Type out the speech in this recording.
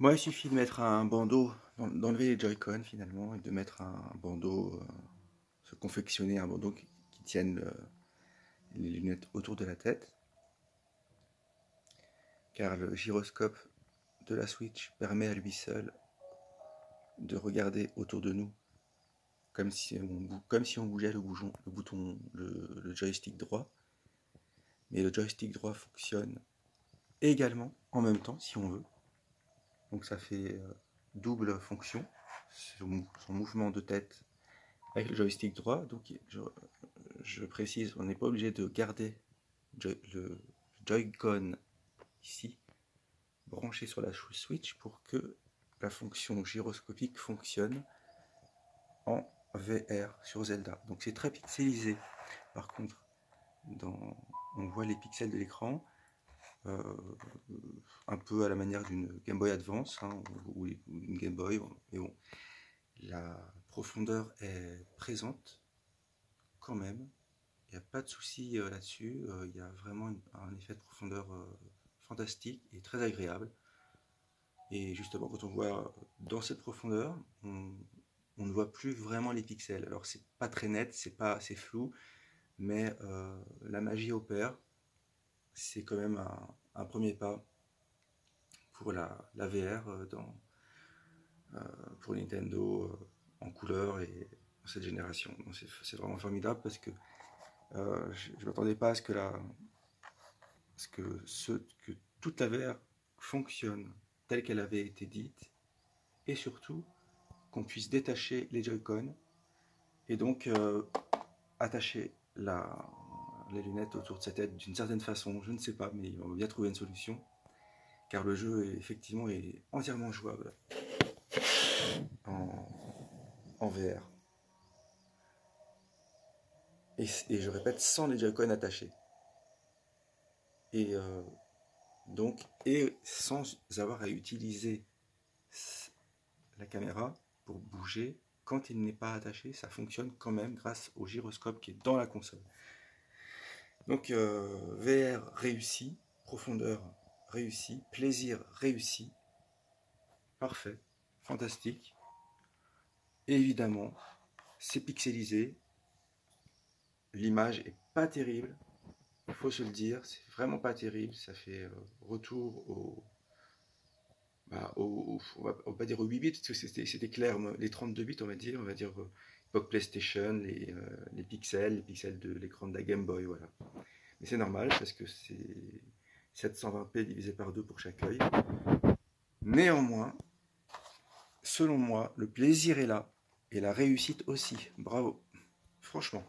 Moi, il suffit de mettre un bandeau, d'enlever les Joy-Con finalement, et de mettre un bandeau, se confectionner un bandeau qui tienne les lunettes autour de la tête. Car le gyroscope de la Switch permet à lui seul de regarder autour de nous, comme si on bougeait le joystick droit. Mais le joystick droit fonctionne également en même temps si on veut. Donc ça fait double fonction, son mouvement de tête avec le joystick droit. Donc je précise, on n'est pas obligé de garder le Joy-Con ici, branché sur la Switch pour que la fonction gyroscopique fonctionne en VR sur Zelda. Donc c'est très pixelisé. Par contre, on voit les pixels de l'écran, un peu à la manière d'une Game Boy Advance hein, ou une Game Boy. Mais bon, la profondeur est présente quand même. Il n'y a pas de souci là-dessus. Il y a vraiment un effet de profondeur fantastique et très agréable. Et justement, quand on voit dans cette profondeur, on ne voit plus vraiment les pixels. Alors c'est pas très net, c'est flou, mais la magie opère. C'est quand même un premier pas pour la VR pour Nintendo en couleur et dans cette génération. C'est vraiment formidable parce que je ne m'attendais pas à ce que toute la VR fonctionne telle qu'elle avait été dite et surtout qu'on puisse détacher les Joy-Con et donc attacher les lunettes autour de sa tête d'une certaine façon, je ne sais pas, mais on va bien trouver une solution car le jeu effectivement est entièrement jouable en VR. Et je répète, sans les Joy-Con attachés. Et sans avoir à utiliser la caméra pour bouger quand il n'est pas attaché, ça fonctionne quand même grâce au gyroscope qui est dans la console. Donc VR réussi, profondeur réussi, plaisir réussi, parfait, fantastique. Et évidemment, c'est pixelisé, l'image est pas terrible, il faut se le dire, c'est vraiment pas terrible, ça fait retour on va pas dire aux 8 bits, parce que c'était clair, les 32 bits on va dire époque PlayStation, les pixels de l'écran de la Game Boy, voilà. Mais c'est normal, parce que c'est 720p divisé par 2 pour chaque œil. Néanmoins, selon moi, le plaisir est là, et la réussite aussi, bravo, franchement.